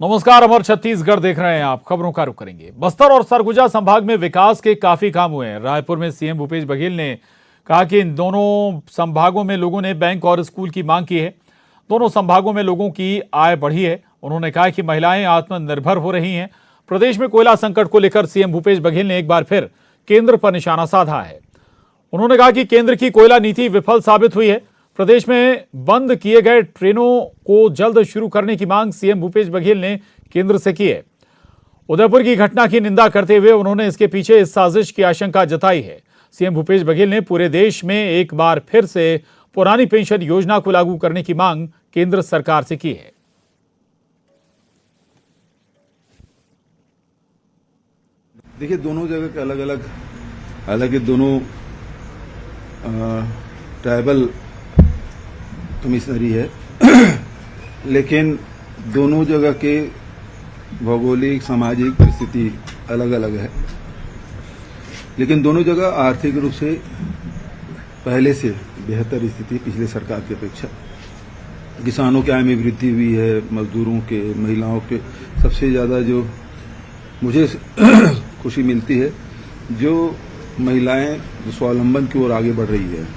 नमस्कार, अमर छत्तीसगढ़ देख रहे हैं आप। खबरों का रुख करेंगे। बस्तर और सरगुजा संभाग में विकास के काफी काम हुए हैं। रायपुर में सीएम भूपेश बघेल ने कहा कि इन दोनों संभागों में लोगों ने बैंक और स्कूल की मांग की है। दोनों संभागों में लोगों की आय बढ़ी है। उन्होंने कहा कि महिलाएं आत्मनिर्भर हो रही हैं। प्रदेश में कोयला संकट को लेकर सीएम भूपेश बघेल ने एक बार फिर केंद्र पर निशाना साधा है। उन्होंने कहा कि केंद्र की कोयला नीति विफल साबित हुई है। प्रदेश में बंद किए गए ट्रेनों को जल्द शुरू करने की मांग सीएम भूपेश बघेल ने केंद्र से की है। उदयपुर की घटना की निंदा करते हुए उन्होंने इसके पीछे इस साजिश की आशंका जताई है। सीएम भूपेश बघेल ने पूरे देश में एक बार फिर से पुरानी पेंशन योजना को लागू करने की मांग केंद्र सरकार से की है। देखिए, दोनों जगह के अलग अलग, हालांकि दोनों ट्राइबल कमिश्नरी है लेकिन दोनों जगह के भौगोलिक सामाजिक परिस्थिति अलग अलग है। लेकिन दोनों जगह आर्थिक रूप से पहले से बेहतर स्थिति पिछले सरकार की अपेक्षा। किसानों की आय में वृद्धि हुई है, मजदूरों के, महिलाओं के। सबसे ज्यादा जो मुझे खुशी मिलती है, जो महिलाएं जो स्वावलंबन की ओर आगे बढ़ रही है,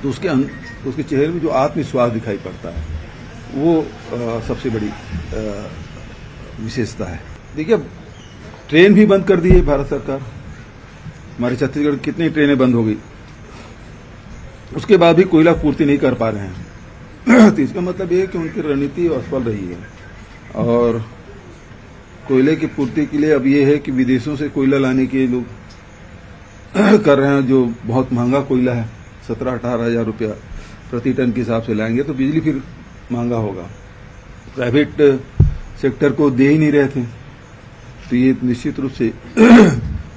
तो उसके चेहरे में जो आत्मविश्वास दिखाई पड़ता है, वो सबसे बड़ी विशेषता है। देखिए, अब ट्रेन भी बंद कर दी है भारत सरकार। हमारे छत्तीसगढ़ कितनी ट्रेनें बंद हो गई, उसके बाद भी कोयला पूर्ति नहीं कर पा रहे हैं। तो इसका मतलब ये है कि उनकी रणनीति असफल रही है। और कोयले की पूर्ति के लिए अब ये है कि विदेशों से कोयला लाने के लोग कर रहे हैं, जो बहुत महंगा कोयला है। 17-18 हजार रुपया प्रति टन के हिसाब से लाएंगे तो बिजली फिर महंगा होगा। प्राइवेट सेक्टर को दे ही नहीं रहे थे, तो ये निश्चित रूप से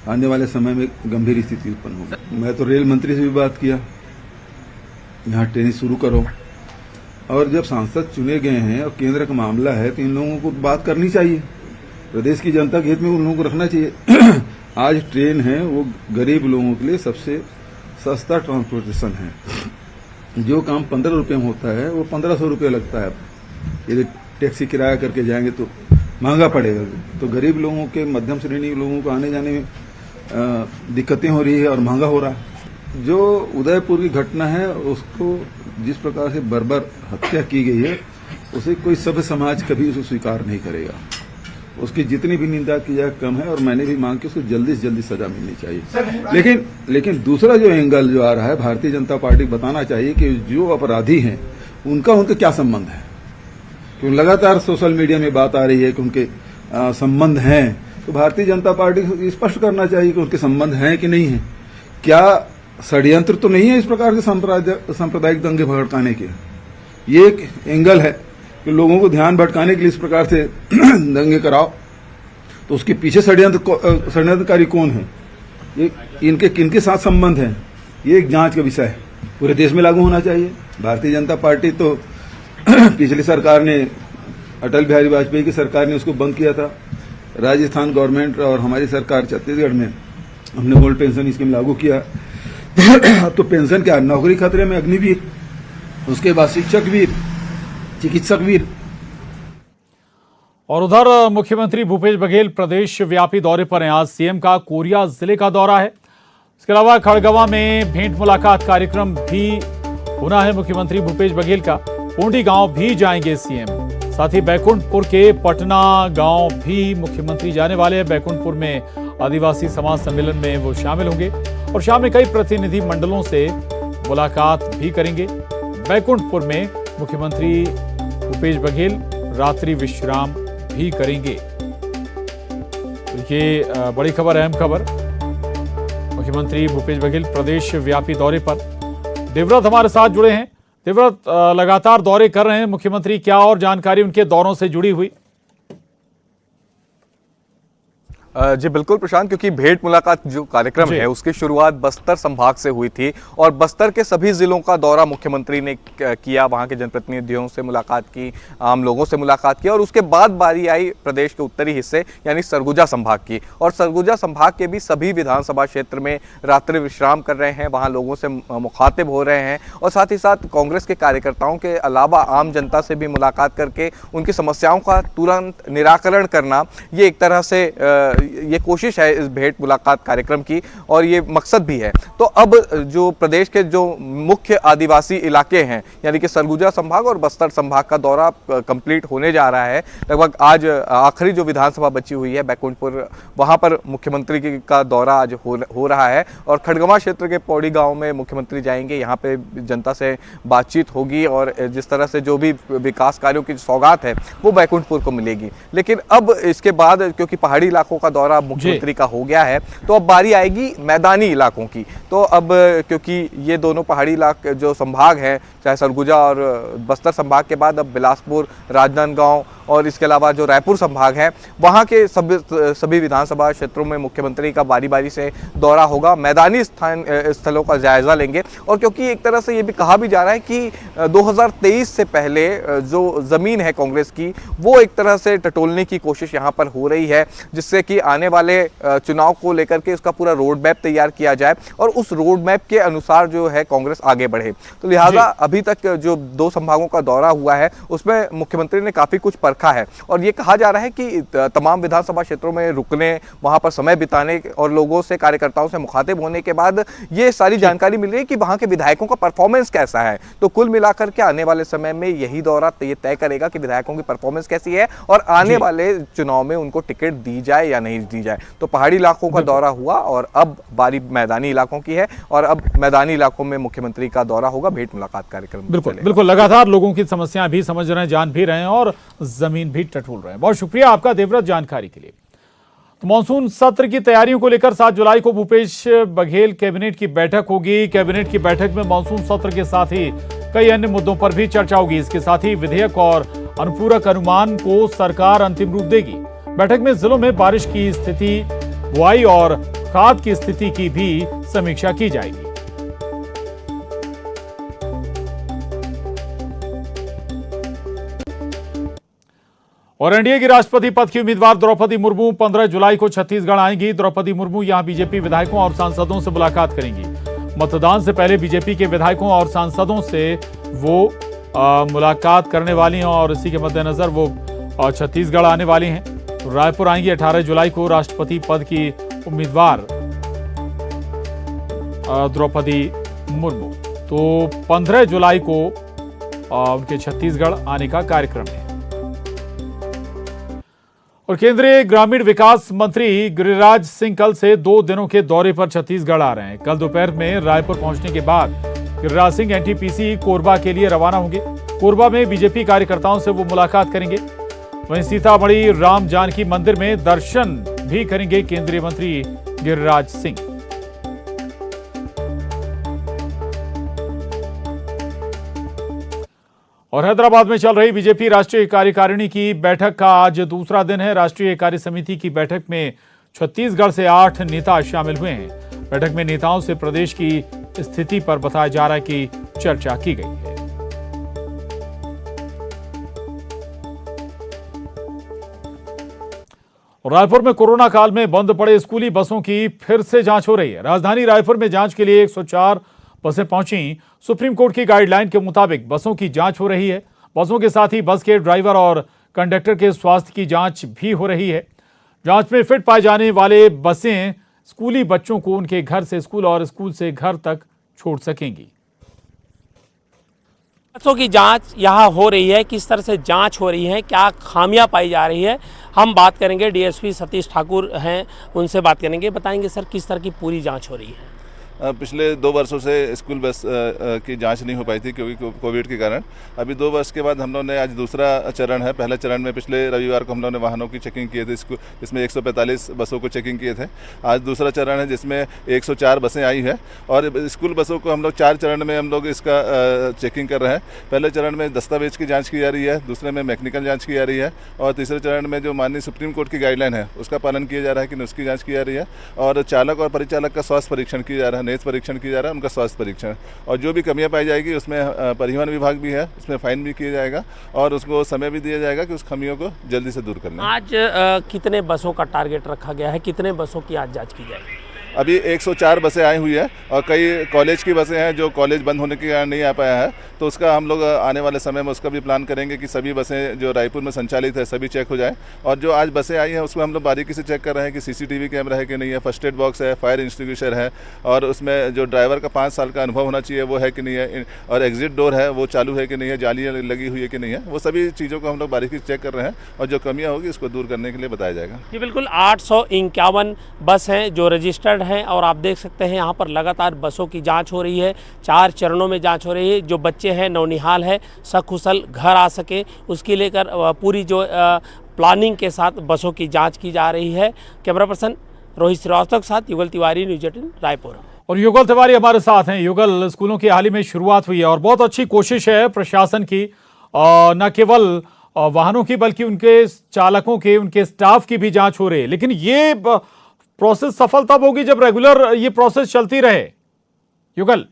आने वाले समय में गंभीर स्थिति उत्पन्न होगी। मैं तो रेल मंत्री से भी बात किया, यहाँ ट्रेन शुरू करो। और जब सांसद चुने गए हैं और केंद्र का मामला है, तो इन लोगों को बात करनी चाहिए। प्रदेश की जनता के हित में उन लोगों को रखना चाहिए। आज ट्रेन है, वो गरीब लोगों के लिए सबसे सस्ता ट्रांसपोर्टेशन है। जो काम 15 रुपये में होता है, वो 1500 रुपये लगता है। यदि टैक्सी किराया करके जाएंगे तो महंगा पड़ेगा। तो गरीब लोगों के, मध्यम श्रेणी के लोगों को आने जाने में दिक्कतें हो रही है और महंगा हो रहा है। जो उदयपुर की घटना है, उसको जिस प्रकार से बर्बर हत्या की गई है, उसे कोई सभ्य समाज कभी उसे स्वीकार नहीं करेगा। उसकी जितनी भी निंदा की जाए कम है। और मैंने भी मांग की उसको जल्दी से जल्दी सजा मिलनी चाहिए। लेकिन दूसरा जो एंगल जो आ रहा है, भारतीय जनता पार्टी को बताना चाहिए कि जो अपराधी हैं उनका क्या संबंध है। क्योंकि लगातार सोशल मीडिया में बात आ रही है कि उनके संबंध हैं, तो भारतीय जनता पार्टी को स्पष्ट करना चाहिए कि उनके संबंध हैं कि नहीं है। क्या षड्यंत्र तो नहीं है इस प्रकार के सांप्रदायिक दंगे भड़काने के। ये एक एंगल है कि लोगों को ध्यान भटकाने के लिए इस प्रकार से दंगे कराओ, तो उसके पीछे षड्यंत्रकारी कौन है, ये इनके किनके साथ संबंध है, ये एक जांच का विषय है। पूरे देश में लागू होना चाहिए। भारतीय जनता पार्टी तो पिछली सरकार ने, अटल बिहारी वाजपेयी की सरकार ने उसको बंद किया था। राजस्थान गवर्नमेंट और हमारी सरकार छत्तीसगढ़ में हमने गोल्ड पेंशन स्कीम लागू किया। तो पेंशन क्या, नौकरी खतरे में, अग्निवीर, उसके बाद शिक्षक वीर, चिकित्सक वीर। और उधर मुख्यमंत्री भूपेश बघेल प्रदेश व्यापी दौरे पर हैं। आज सीएम का कोरिया जिले का दौरा है। इसके अलावा खड़गवां में भेंट मुलाकात कार्यक्रम भी होना है मुख्यमंत्री भूपेश बघेल का। पोंडी गांव भी जाएंगे सीएम। साथ ही बैकुंठपुर के पटना गांव भी मुख्यमंत्री जाने वाले हैं। बैकुंठपुर में आदिवासी समाज सम्मेलन में वो शामिल होंगे और शाम में कई प्रतिनिधि मंडलों से मुलाकात भी करेंगे। बैकुंठपुर में मुख्यमंत्री भूपेश बघेल रात्रि विश्राम भी करेंगे। तो ये बड़ी खबर, अहम खबर। मुख्यमंत्री भूपेश बघेल प्रदेश व्यापी दौरे पर। देवव्रत हमारे साथ जुड़े हैं। देवव्रत, लगातार दौरे कर रहे हैं मुख्यमंत्री, क्या और जानकारी उनके दौरों से जुड़ी हुई? जी बिल्कुल प्रशांत, क्योंकि भेंट मुलाकात जो कार्यक्रम है उसकी शुरुआत बस्तर संभाग से हुई थी और बस्तर के सभी जिलों का दौरा मुख्यमंत्री ने किया, वहां के जनप्रतिनिधियों से मुलाकात की, आम लोगों से मुलाकात की और उसके बाद बारी आई प्रदेश के उत्तरी हिस्से यानी सरगुजा संभाग की। और सरगुजा संभाग के भी सभी विधानसभा क्षेत्र में रात्रि विश्राम कर रहे हैं, वहाँ लोगों से मुखातिब हो रहे हैं और साथ ही साथ कांग्रेस के कार्यकर्ताओं के अलावा आम जनता से भी मुलाकात करके उनकी समस्याओं का तुरंत निराकरण करना, ये एक तरह से ये कोशिश है इस भेंट मुलाकात कार्यक्रम की और ये मकसद भी है। तो अब जो प्रदेश के जो मुख्य आदिवासी इलाके हैं यानी कि सरगुजा संभाग और बस्तर संभाग का दौरा कंप्लीट होने जा रहा है। लगभग आज आखिरी जो विधानसभा बची हुई है बैकुंठपुर, वहां पर मुख्यमंत्री का दौरा आज हो रहा है और खड़गवां क्षेत्र के पौड़ी गांव में मुख्यमंत्री जाएंगे, यहाँ पे जनता से बातचीत होगी और जिस तरह से जो भी विकास कार्यों की सौगात है वो बैकुंठपुर को मिलेगी। लेकिन अब इसके बाद क्योंकि पहाड़ी इलाकों का दौरा मुख्यमंत्री का हो गया है तो अब बारी आएगी मैदानी इलाकों की। तो अब क्योंकि ये दोनों पहाड़ी इलाके जो संभाग हैं, चाहे सरगुजा और बस्तर संभाग के बाद अब बिलासपुर, राजनांदगांव और इसके अलावा जो रायपुर संभाग है वहाँ के सभी विधानसभा क्षेत्रों में मुख्यमंत्री का बारी बारी से दौरा होगा, मैदानी स्थलों का जायजा लेंगे। और क्योंकि एक तरह से ये भी कहा भी जा रहा है कि 2023 से पहले जो ज़मीन है कांग्रेस की वो एक तरह से टटोलने की कोशिश यहाँ पर हो रही है, जिससे कि आने वाले चुनाव को लेकर के उसका पूरा रोड मैप तैयार किया जाए और उस रोड मैप के अनुसार जो है कांग्रेस आगे बढ़े। तो लिहाजा अभी तक जो 2 संभागों का दौरा हुआ है उसमें मुख्यमंत्री ने काफ़ी कुछ रखा है और ये कहा जा रहा है कि तमाम विधानसभा क्षेत्रों में रुकने, वहां पर समय बिताने और लोगों से, कार्यकर्ताओं से मुखातिब होने के बाद ये सारी जानकारी मिल रही है कि वहां के विधायकों का परफॉर्मेंस कैसा है। तो कुल मिलाकर के आने वाले समय में यही दौरा ये तय करेगा कि विधायकों की परफॉर्मेंस कैसी है और आने वाले चुनाव में उनको टिकट दी जाए या नहीं दी जाए। तो पहाड़ी इलाकों का दौरा हुआ और अब बारी मैदानी इलाकों की है और अब मैदानी इलाकों में मुख्यमंत्री का दौरा होगा, भेंट मुलाकात कार्यक्रम। बिल्कुल लगातार लोगों की समस्याएं भी समझ रहे हैं, जान भी रहे हैं और जमीन भी टटोल रहे हैं। बहुत शुक्रिया आपका देवव्रत जानकारी के लिए। तो मानसून सत्र की तैयारियों को लेकर 7 जुलाई को भूपेश बघेल कैबिनेट की बैठक होगी। कैबिनेट की बैठक में मानसून सत्र के साथ ही कई अन्य मुद्दों पर भी चर्चा होगी। इसके साथ ही विधेयक और अनुपूरक अनुमान को सरकार अंतिम रूप देगी। बैठक में जिलों में बारिश की स्थिति, बुआई और खाद की स्थिति की भी समीक्षा की जाएगी। और एनडीए की राष्ट्रपति पद की उम्मीदवार द्रौपदी मुर्मू 15 जुलाई को छत्तीसगढ़ आएंगी। द्रौपदी मुर्मू यहां बीजेपी विधायकों और सांसदों से मुलाकात करेंगी। मतदान से पहले बीजेपी के विधायकों और सांसदों से वो मुलाकात करने वाली हैं और इसी के मद्देनजर वो छत्तीसगढ़ आने वाली हैं। रायपुर आएंगी 18 जुलाई को राष्ट्रपति पद की उम्मीदवार द्रौपदी मुर्मू। तो 15 जुलाई को उनके छत्तीसगढ़ आने का कार्यक्रम है। और केंद्रीय ग्रामीण विकास मंत्री गिरिराज सिंह कल से 2 दिनों के दौरे पर छत्तीसगढ़ आ रहे हैं। कल दोपहर में रायपुर पहुंचने के बाद गिरिराज सिंह एनटीपीसी कोरबा के लिए रवाना होंगे। कोरबा में बीजेपी कार्यकर्ताओं से वो मुलाकात करेंगे। वहीं सीतामढ़ी राम जानकी मंदिर में दर्शन भी करेंगे केंद्रीय मंत्री गिरिराज सिंह। और हैदराबाद में चल रही बीजेपी राष्ट्रीय कार्यकारिणी की बैठक का आज दूसरा दिन है। राष्ट्रीय कार्य समिति की बैठक में छत्तीसगढ़ से 8 नेता शामिल हुए हैं। बैठक में नेताओं से प्रदेश की स्थिति पर बताया जा रहा है कि चर्चा की गई है। रायपुर में कोरोना काल में बंद पड़े स्कूली बसों की फिर से जांच हो रही है। राजधानी रायपुर में जांच के लिए 104 बसें पहुंची। सुप्रीम कोर्ट की गाइडलाइन के मुताबिक बसों की जांच हो रही है। बसों के साथ ही बस के ड्राइवर और कंडक्टर के स्वास्थ्य की जांच भी हो रही है। जांच में फिट पाए जाने वाले बसें स्कूली बच्चों को उनके घर से स्कूल और स्कूल से घर तक छोड़ सकेंगी। बसों की जांच यहाँ हो रही है, किस तरह से जांच हो रही है, क्या खामियां पाई जा रही है, हम बात करेंगे। डीएसपी सतीश ठाकुर हैं, उनसे बात करेंगे, बताएंगे सर किस तरह की पूरी जांच हो रही है। पिछले 2 वर्षों से स्कूल बस की जांच नहीं हो पाई थी क्योंकि कोविड के कारण। अभी 2 वर्ष के बाद हम लोगों ने आज दूसरा चरण है। पहले चरण में पिछले रविवार को हम लोगों ने वाहनों की चेकिंग किए थे, इसमें 145 बसों को चेकिंग किए थे। आज दूसरा चरण है जिसमें 104 बसें आई है और स्कूल बसों को हम लोग 4 चरण में हम लोग इसका चेकिंग कर रहे हैं। पहले चरण में दस्तावेज की जाँच की जा रही है, दूसरे में मैकेनिकल जाँच की जा रही है और तीसरे चरण में जो माननीय सुप्रीम कोर्ट की गाइडलाइन है उसका पालन किया जा रहा है कि नहीं उसकी जाँच की जा रही है और चालक और परिचालक का स्वास्थ्य परीक्षण किया जा रहा है, नेत्र परीक्षण किया जा रहा है, उनका स्वास्थ्य परीक्षण। और जो भी कमियां पाई जाएगी उसमें परिवहन विभाग भी है, उसमें फाइन भी किया जाएगा और उसको समय भी दिया जाएगा कि उस खामियों को जल्दी से दूर करना। आज कितने बसों का टारगेट रखा गया है, कितने बसों की आज जांच की जाएगी? अभी 104 बसें आई हुई है और कई कॉलेज की बसें हैं जो कॉलेज बंद होने के कारण नहीं आ पाया है, तो उसका हम लोग आने वाले समय में उसका भी प्लान करेंगे कि सभी बसें जो रायपुर में संचालित है सभी चेक हो जाए। और जो आज बसें आई हैं उसको हम लोग बारीकी से चेक कर रहे हैं कि सीसीटीवी कैमरा है कि नहीं है, फर्स्ट एड बॉक्स है, फायर एक्सटिंग्विशर है और उसमें जो ड्राइवर का 5 साल का अनुभव होना चाहिए वो है कि नहीं है और एग्जिट डोर है वो चालू है कि नहीं है, जालियाँ लगी हुई है कि नहीं है, वो सभी चीज़ों को हम लोग बारीकी से चेक कर रहे हैं और जो कमियाँ होगी उसको दूर करने के लिए बताया जाएगा। जी बिल्कुल, 851 बस हैं जो रजिस्टर्ड हैं और आप देख सकते हैं यहाँ पर लगातार बसों की जांच हो रही है। 4 चरणों में जांच हो रही है। जो बच्चे हैं नौनिहाल है सकुशल घर आ सके उसके लेकर पूरी जो प्लानिंग के साथ बसों की जांच की जा रही है। कैमरा पर्सन रोहित श्रीवास्तव के साथ युगल तिवारी, न्यूज़ 18 रायपुर। और युगल तिवारी हमारे साथ हैं। युगल, स्कूलों की हाल ही में शुरुआत हुई है और बहुत अच्छी कोशिश है प्रशासन की, न केवल वाहनों की बल्कि उनके चालकों के, उनके स्टाफ की भी जांच हो रही है। लेकिन ये प्रोसेस सफल तब होगी जब रेगुलर ये प्रोसेस चलती रहे। युगल,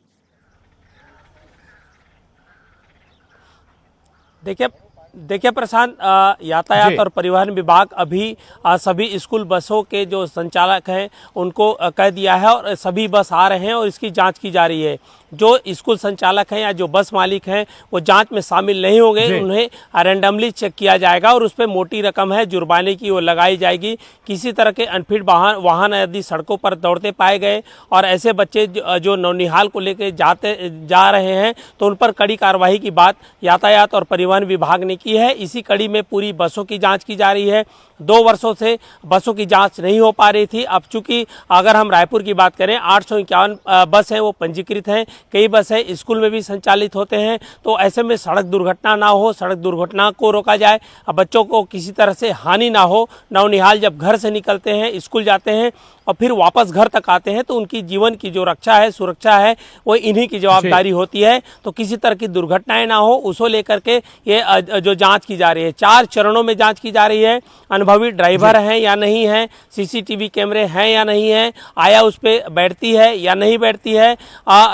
देखिए प्रशांत, यातायात और परिवहन विभाग अभी सभी स्कूल बसों के जो संचालक हैं उनको कह दिया है और सभी बस आ रहे हैं और इसकी जांच की जा रही है। जो स्कूल संचालक हैं या जो बस मालिक हैं वो जांच में शामिल नहीं होंगे, उन्हें रैंडमली चेक किया जाएगा और उस पर मोटी रकम है जुर्माने की वो लगाई जाएगी। किसी तरह के अनफिट वाहन यदि सड़कों पर दौड़ते पाए गए और ऐसे बच्चे जो नौनिहाल को लेकर जा रहे हैं तो उन पर कड़ी कार्रवाई की बात यातायात और परिवहन विभाग ने की है। इसी कड़ी में पूरी बसों की जाँच की जा रही है। 2 वर्षों से बसों की जांच नहीं हो पा रही थी। अब चूंकि अगर हम रायपुर की बात करें 851 बस हैं वो पंजीकृत हैं, कई बसें स्कूल में भी संचालित होते हैं, तो ऐसे में सड़क दुर्घटना ना हो, सड़क दुर्घटना को रोका जाए, बच्चों को किसी तरह से हानि ना हो। नौनिहाल जब घर से निकलते हैं, स्कूल जाते हैं और फिर वापस घर तक आते हैं तो उनकी जीवन की जो रक्षा है, सुरक्षा है, वो इन्हीं की जवाबदारी होती है। तो किसी तरह की दुर्घटनाएं ना हो उसको लेकर के ये जो जांच की जा रही है, 4 चरणों में जांच की जा रही है। अनुभवी ड्राइवर हैं या नहीं है, सीसीटीवी कैमरे हैं या नहीं है, आया उस पर बैठती है या नहीं बैठती है,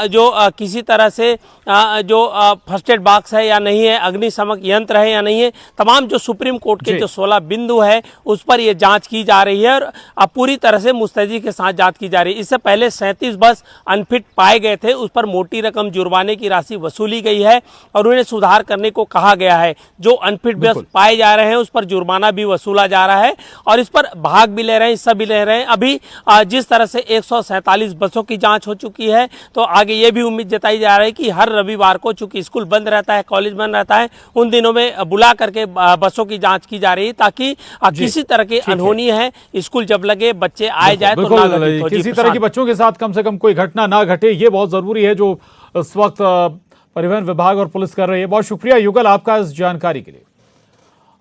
जो किसी तरह से जो फर्स्ट एड बॉक्स है या नहीं है, अग्निशमक यंत्र है या नहीं है, तमाम जो सुप्रीम कोर्ट के जो 16 बिंदु है उस पर यह जांच की जा रही है और पूरी तरह से मुस्तैदी के साथ जांच की जा रही है। इससे पहले 37 बस अनफिट पाए गए थे, उस पर मोटी रकम जुर्माने की राशि वसूली गई है और उन्हें सुधार करने को कहा गया है। जो अनफिट बस पाए जा रहे हैं उस पर जुर्माना भी वसूला जा रहा है और इस पर भाग भी ले रहे हैं, हिस्सा भी ले रहे हैं। अभी जिस तरह से 147 बसों की जांच हो चुकी है तो आगे ये भी उम्मीद जताई जा रही है कि हर रविवार को, चूंकि स्कूल बंद रहता है, कॉलेज बंद रहता है, उन दिनों में बुला करके बसों की जांच की जा रही है ताकि किसी तरह की अनहोनी है, स्कूल जब लगे बच्चे आए जाए तो ना घटित हो। किसी तरह की बच्चों के साथ कम से कम कोई घटना ना घटे, ये बहुत जरूरी है जो इस वक्त परिवहन विभाग और पुलिस कर रही है। बहुत शुक्रिया युगल आपका इस जानकारी के लिए।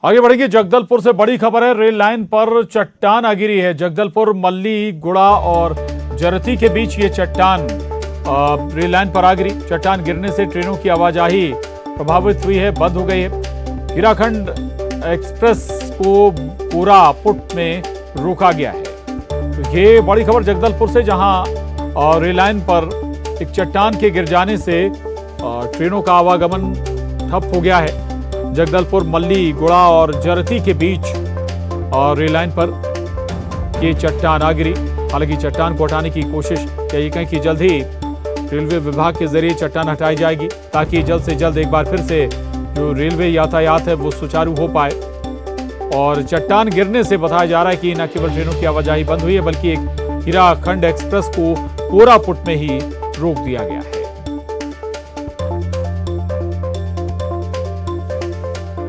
आगे बढ़ेगी, जगदलपुर से बड़ी खबर है। रेल लाइन पर चट्टान आ गिरी है। जगदलपुर मल्ली गुड़ा और जरती के बीच ये चट्टान रेल लाइन पर आ गिरी। चट्टान गिरने से ट्रेनों की आवाजाही प्रभावित हुई है, बंद हो गई है। हीराखंड एक्सप्रेस को पूरा पुट में रोका गया है। तो ये बड़ी खबर जगदलपुर से, जहां रेल लाइन पर एक चट्टान के गिर जाने से ट्रेनों का आवागमन ठप हो गया है। जगदलपुर मल्ली गुड़ा और जरती के बीच और रेल लाइन पर ये चट्टान आ गिरी। हालांकि चट्टान को हटाने की कोशिश ये कहें कि जल्द ही रेलवे विभाग के जरिए चट्टान हटाई जाएगी ताकि जल्द से जल्द एक बार फिर से जो रेलवे यातायात है वो सुचारू हो पाए। और चट्टान गिरने से बताया जा रहा है कि न केवल ट्रेनों की आवाजाही बंद हुई है बल्कि एक हीराखंड एक्सप्रेस को कोरापुट में ही रोक दिया गया है।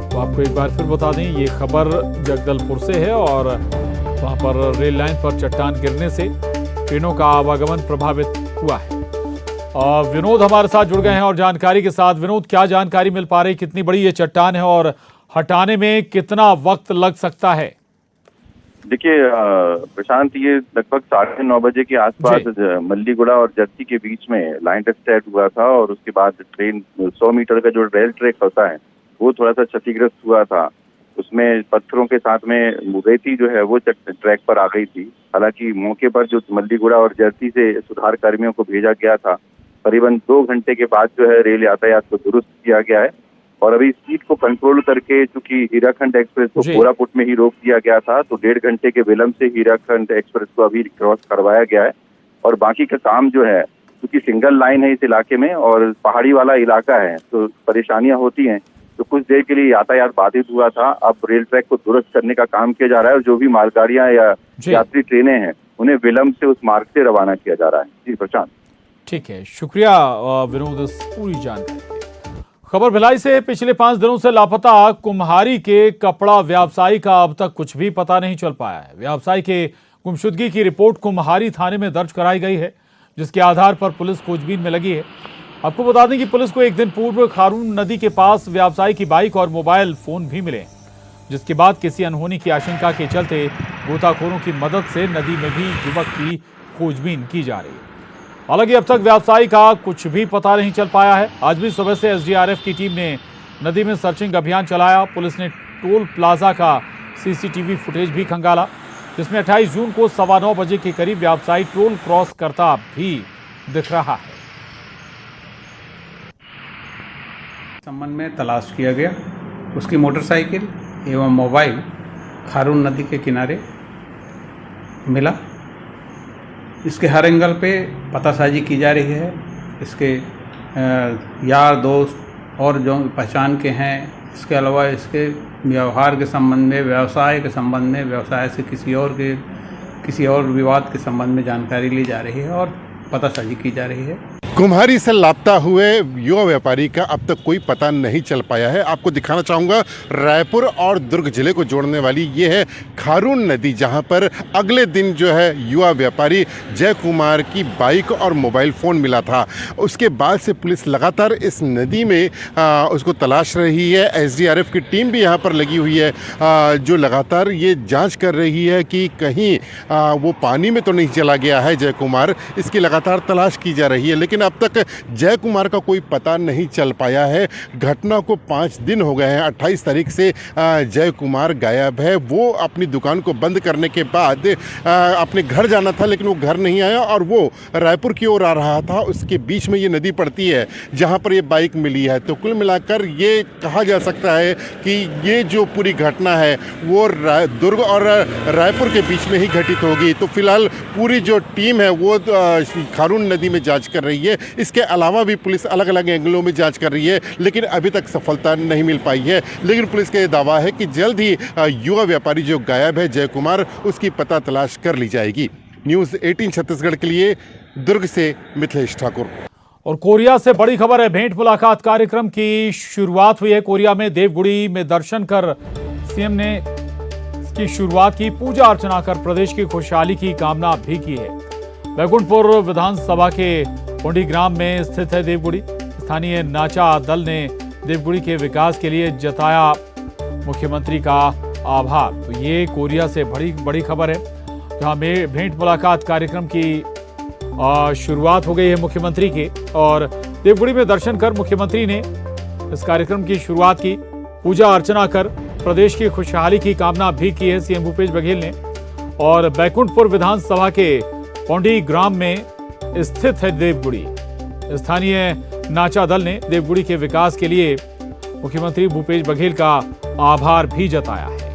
तो आपको एक बार फिर बता दें, ये खबर जगदलपुर से है और वहां पर रेल लाइन पर चट्टान गिरने से ट्रेनों का आवागमन प्रभावित हुआ है। विनोद हमारे साथ जुड़ गए हैं और जानकारी के साथ। विनोद, क्या जानकारी मिल पा रही, कितनी बड़ी ये चट्टान है और हटाने में कितना वक्त लग सकता है? देखिए प्रशांत, ये लगभग 9:30 बजे के आसपास मल्लीगुड़ा और जर्सी के बीच में लाइन टेस्ट हुआ था और उसके बाद ट्रेन 100 मीटर का जो रेल ट्रैक होता है वो थोड़ा सा क्षतिग्रस्त हुआ था। उसमें पत्थरों के साथ में रेती जो है वो ट्रैक पर आ गई थी। हालांकि मौके पर जो मल्लीगुड़ा और जर्सी से सुधार कर्मियों को भेजा गया था, करीबन 2 घंटे के बाद जो है रेल यातायात को दुरुस्त किया गया है और अभी स्पीड को कंट्रोल करके, चूंकि हीराखंड एक्सप्रेस को कोरापुट में ही रोक दिया गया था, तो 1.5 घंटे के विलंब से हीराखंड एक्सप्रेस को अभी क्रॉस करवाया गया है। और बाकी का काम जो है, क्योंकि सिंगल लाइन है इस इलाके में और पहाड़ी वाला इलाका है, तो परेशानियां होती हैं, तो कुछ देर के लिए यातायात बाधित हुआ था। अब रेल ट्रैक को दुरुस्त करने का काम किया जा रहा है और जो भी मालगाड़ियां या यात्री ट्रेनें हैं उन्हें विलंब से उस मार्ग से रवाना किया जा रहा है। जी प्रशांत। ठीक है, शुक्रिया विनोद इस पूरी जानकारी। खबर भिलाई से, पिछले 5 दिनों से लापता कुम्हारी के कपड़ा व्यवसायी का अब तक कुछ भी पता नहीं चल पाया है। व्यवसायी के गुमशुदगी की रिपोर्ट कुम्हारी थाने में दर्ज कराई गई है, जिसके आधार पर पुलिस खोजबीन में लगी है। आपको बता दें कि पुलिस को एक दिन पूर्व खारून नदी के पास व्यवसायी की बाइक और मोबाइल फोन भी मिले, जिसके बाद किसी अनहोनी की आशंका के चलते गोताखोरों की मदद से नदी में भी युवक की खोजबीन की जा रही है। हालांकि अब तक व्यवसायी का कुछ भी पता नहीं चल पाया है। आज भी सुबह से एसडीआरएफ की टीम ने नदी में सर्चिंग अभियान चलाया। पुलिस ने टोल प्लाजा का सीसीटीवी फुटेज भी खंगाला, जिसमें 28 जून को 9:15 बजे के करीब व्यवसायी टोल क्रॉस करता भी दिख रहा है। संबंध में तलाश किया गया, उसकी मोटरसाइकिल एवं मोबाइल खारून नदी के किनारे मिला। इसके हर एंगल पे पतासाजी की जा रही है। इसके यार दोस्त और जो पहचान के हैं, इसके अलावा इसके व्यवहार के संबंध में, व्यवसाय के संबंध में, व्यवसाय से किसी और विवाद के संबंध में जानकारी ली जा रही है और पतासाजी की जा रही है। कुम्हारी से लापता हुए युवा व्यापारी का अब तक कोई पता नहीं चल पाया है। आपको दिखाना चाहूँगा, रायपुर और दुर्ग जिले को जोड़ने वाली ये है खारून नदी, जहाँ पर अगले दिन जो है युवा व्यापारी जय कुमार की बाइक और मोबाइल फ़ोन मिला था। उसके बाद से पुलिस लगातार इस नदी में उसको तलाश रही है। एसडीआरएफ की टीम भी यहाँ पर लगी हुई है, जो लगातार ये जाँच कर रही है कि कहीं वो पानी में तो नहीं चला गया है जय कुमार। इसकी लगातार तलाश की जा रही है, लेकिन अब तक जय कुमार का कोई पता नहीं चल पाया है। घटना को 5 दिन हो गए हैं। 28 तारीख से जय कुमार गायब है। वो अपनी दुकान को बंद करने के बाद अपने घर जाना था, लेकिन वो घर नहीं आया और वो रायपुर की ओर आ रहा था। उसके बीच में ये नदी पड़ती है जहाँ पर ये बाइक मिली है। तो कुल मिलाकर ये कहा जा सकता है कि ये जो पूरी घटना है वो दुर्ग और रायपुर के बीच में ही घटित होगी। तो फिलहाल पूरी जो टीम है वो खारून नदी में जांच कर रही है। इसके अलावा भी पुलिस अलग अलग एंगलों में जांच कर रही है, लेकिन अभी तक सफलता नहीं मिल पाई है। लेकिन पुलिस का ये दावा है कि जल्द ही युवा व्यापारी जो गायब है जय कुमार, उसकी पता तलाश कर ली जाएगी। न्यूज़ 18 छत्तीसगढ़ के लिए दुर्ग से मिथिलेश ठाकुर। और कोरिया से बड़ी खबर है। भेंट मुलाकात कार्यक्रम की शुरुआत हुई है। कोरिया में देवगुड़ी में दर्शन कर सीएम ने इसकी शुरुआत की। पूजा अर्चना कर प्रदेश की खुशहाली की कामना भी की है। बैकुंठपुर विधानसभा के पोंडी ग्राम में स्थित है देवगुड़ी। स्थानीय नाचा दल ने देवगुड़ी के विकास के लिए जताया मुख्यमंत्री का आभार। तो ये कोरिया से बड़ी खबर है, जहां में भेंट मुलाकात कार्यक्रम की शुरुआत हो गई है मुख्यमंत्री की। और देवगुड़ी में दर्शन कर मुख्यमंत्री ने इस कार्यक्रम की शुरुआत की। पूजा अर्चना कर प्रदेश की खुशहाली की कामना भी की है सीएम भूपेश बघेल ने। और बैकुंठपुर विधानसभा के पोंडी ग्राम में स्थित है देवगुड़ी। स्थानीय नाचा दल ने देवगुड़ी के विकास के लिए मुख्यमंत्री भूपेश बघेल का आभार भी जताया है।